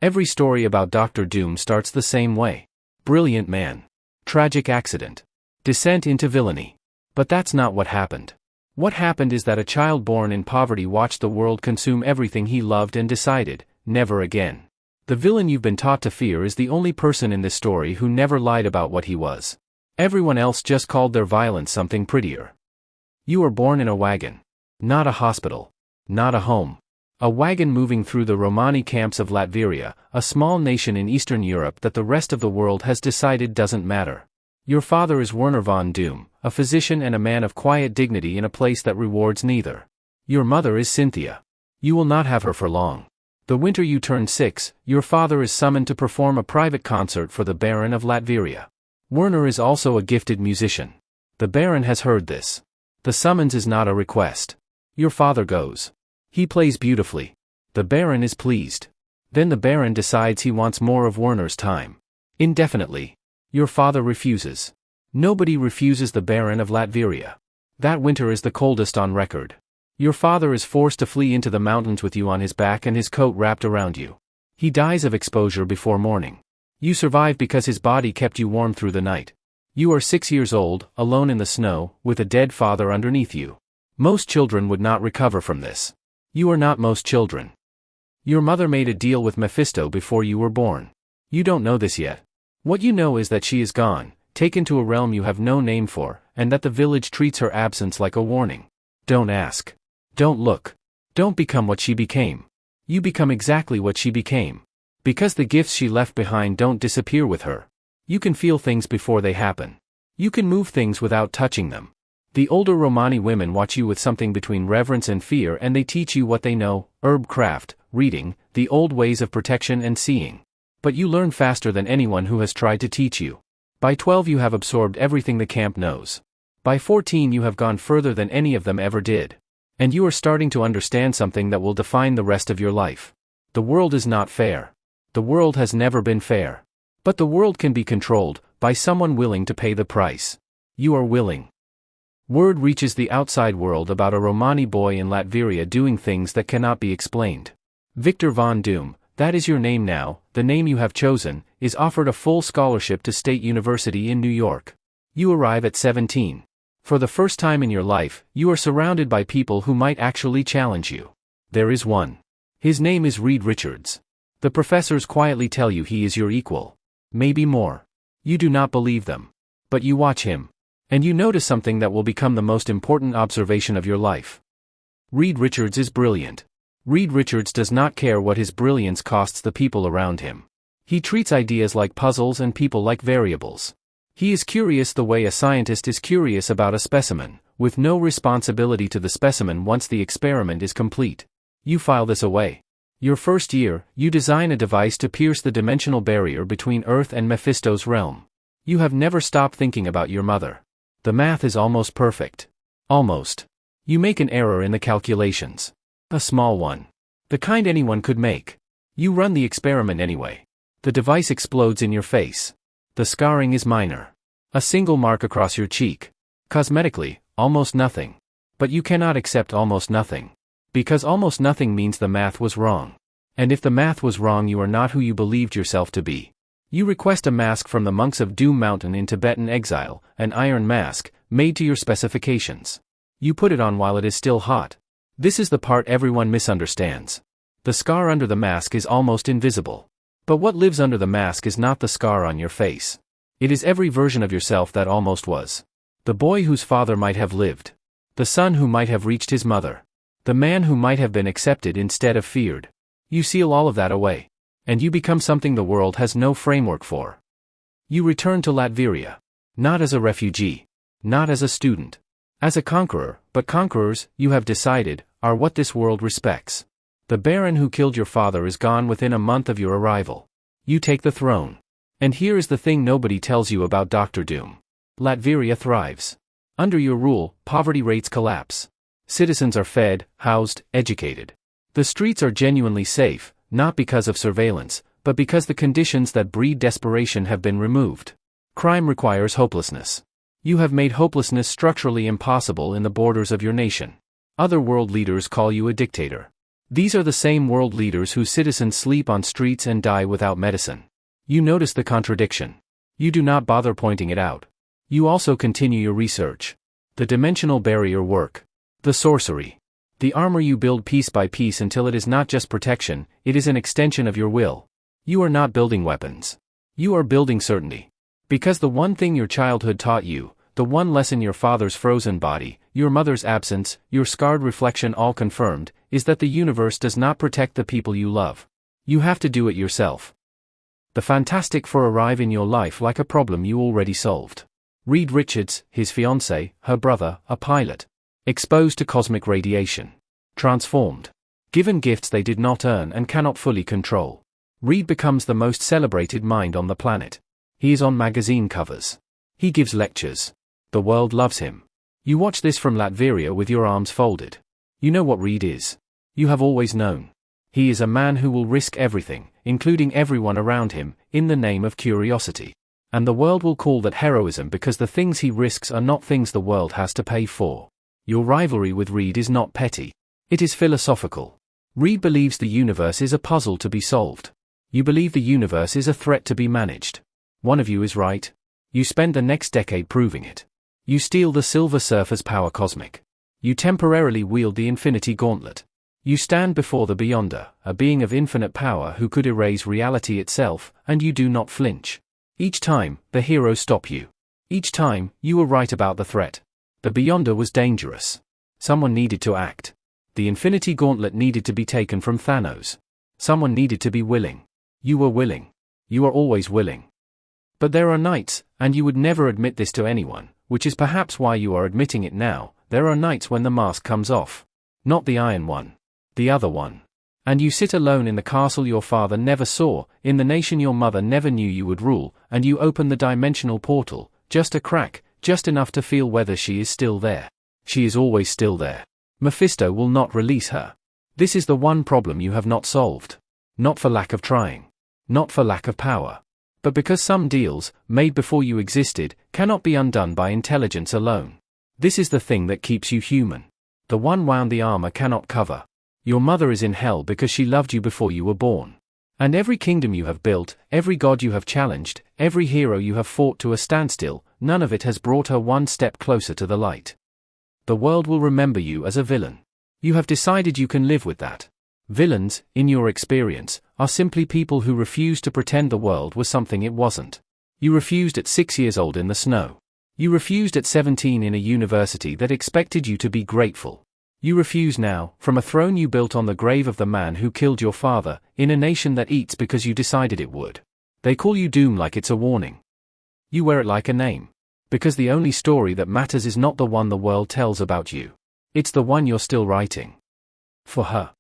Every story about Dr. Doom starts the same way. Brilliant man. Tragic accident. Descent into villainy. But that's not what happened. What happened is that a child born in poverty watched the world consume everything he loved and decided, never again. The villain you've been taught to fear is the only person in this story who never lied about what he was. Everyone else just called their violence something prettier. You were born in a wagon. Not a hospital. Not a home. A wagon moving through the Romani camps of Latveria, a small nation in Eastern Europe that the rest of the world has decided doesn't matter. Your father is Werner von Doom, a physician and a man of quiet dignity in a place that rewards neither. Your mother is Cynthia. You will not have her for long. The winter you turn 6, your father is summoned to perform a private concert for the Baron of Latveria. Werner is also a gifted musician. The Baron has heard this. The summons is not a request. Your father goes. He plays beautifully. The Baron is pleased. Then the Baron decides he wants more of Werner's time. Indefinitely. Your father refuses. Nobody refuses the Baron of Latveria. That winter is the coldest on record. Your father is forced to flee into the mountains with you on his back and his coat wrapped around you. He dies of exposure before morning. You survive because his body kept you warm through the night. You are 6 years old, alone in the snow, with a dead father underneath you. Most children would not recover from this. You are not most children. Your mother made a deal with Mephisto before you were born. You don't know this yet. What you know is that she is gone, taken to a realm you have no name for, and that the village treats her absence like a warning. Don't ask. Don't look. Don't become what she became. You become exactly what she became. Because the gifts she left behind don't disappear with her. You can feel things before they happen. You can move things without touching them. The older Romani women watch you with something between reverence and fear, and they teach you what they know: herb craft, reading, the old ways of protection and seeing. But you learn faster than anyone who has tried to teach you. By 12 you have absorbed everything the camp knows. By 14 you have gone further than any of them ever did. And you are starting to understand something that will define the rest of your life. The world is not fair. The world has never been fair. But the world can be controlled, by someone willing to pay the price. You are willing. Word reaches the outside world about a Romani boy in Latveria doing things that cannot be explained. Victor von Doom, that is your name now, the name you have chosen, is offered a full scholarship to State University in New York. You arrive at 17. For the first time in your life, you are surrounded by people who might actually challenge you. There is one. His name is Reed Richards. The professors quietly tell you he is your equal. Maybe more. You do not believe them. But you watch him. And you notice something that will become the most important observation of your life. Reed Richards is brilliant. Reed Richards does not care what his brilliance costs the people around him. He treats ideas like puzzles and people like variables. He is curious the way a scientist is curious about a specimen, with no responsibility to the specimen once the experiment is complete. You file this away. Your first year, you design a device to pierce the dimensional barrier between Earth and Mephisto's realm. You have never stopped thinking about your mother. The math is almost perfect. Almost. You make an error in the calculations. A small one. The kind anyone could make. You run the experiment anyway. The device explodes in your face. The scarring is minor. A single mark across your cheek. Cosmetically, almost nothing. But you cannot accept almost nothing. Because almost nothing means the math was wrong. And if the math was wrong, you are not who you believed yourself to be. You request a mask from the monks of Doom Mountain in Tibetan exile, an iron mask, made to your specifications. You put it on while it is still hot. This is the part everyone misunderstands. The scar under the mask is almost invisible. But what lives under the mask is not the scar on your face. It is every version of yourself that almost was. The boy whose father might have lived. The son who might have reached his mother. The man who might have been accepted instead of feared. You seal all of that away. And you become something the world has no framework for. You return to Latveria. Not as a refugee. Not as a student. As a conqueror, but conquerors, you have decided, are what this world respects. The Baron who killed your father is gone within a month of your arrival. You take the throne. And here is the thing nobody tells you about Dr. Doom. Latveria thrives. Under your rule, poverty rates collapse. Citizens are fed, housed, educated. The streets are genuinely safe, not because of surveillance, but because the conditions that breed desperation have been removed. Crime requires hopelessness. You have made hopelessness structurally impossible in the borders of your nation. Other world leaders call you a dictator. These are the same world leaders whose citizens sleep on streets and die without medicine. You notice the contradiction. You do not bother pointing it out. You also continue your research. The dimensional barrier work. The sorcery. The armor you build piece by piece until it is not just protection, it is an extension of your will. You are not building weapons. You are building certainty. Because the one thing your childhood taught you, the one lesson your father's frozen body, your mother's absence, your scarred reflection all confirmed, is that the universe does not protect the people you love. You have to do it yourself. The fantastic for arrive in your life like a problem you already solved. Reed Richards, his fiancée, her brother, a pilot. Exposed to cosmic radiation. Transformed. Given gifts they did not earn and cannot fully control. Reed becomes the most celebrated mind on the planet. He is on magazine covers. He gives lectures. The world loves him. You watch this from Latveria with your arms folded. You know what Reed is. You have always known. He is a man who will risk everything, including everyone around him, in the name of curiosity. And the world will call that heroism because the things he risks are not things the world has to pay for. Your rivalry with Reed is not petty. It is philosophical. Reed believes the universe is a puzzle to be solved. You believe the universe is a threat to be managed. One of you is right. You spend the next decade proving it. You steal the Silver Surfer's power cosmic. You temporarily wield the Infinity Gauntlet. You stand before the Beyonder, a being of infinite power who could erase reality itself, and you do not flinch. Each time, the heroes stop you. Each time, you were right about the threat. The Beyonder was dangerous. Someone needed to act. The Infinity Gauntlet needed to be taken from Thanos. Someone needed to be willing. You were willing. You are always willing. But there are nights, and you would never admit this to anyone, which is perhaps why you are admitting it now, there are nights when the mask comes off. Not the iron one. The other one. And you sit alone in the castle your father never saw, in the nation your mother never knew you would rule, and you open the dimensional portal, just a crack, just enough to feel whether she is still there. She is always still there. Mephisto will not release her. This is the one problem you have not solved. Not for lack of trying. Not for lack of power. But because some deals, made before you existed, cannot be undone by intelligence alone. This is the thing that keeps you human. The one wound the armor cannot cover. Your mother is in hell because she loved you before you were born. And every kingdom you have built, every god you have challenged, every hero you have fought to a standstill, none of it has brought her one step closer to the light. The world will remember you as a villain. You have decided you can live with that. Villains, in your experience, are simply people who refuse to pretend the world was something it wasn't. You refused at 6 years old in the snow. You refused at 17 in a university that expected you to be grateful. You refuse now, from a throne you built on the grave of the man who killed your father, in a nation that eats because you decided it would. They call you doom like it's a warning. You wear it like a name. Because the only story that matters is not the one the world tells about you. It's the one you're still writing. For her.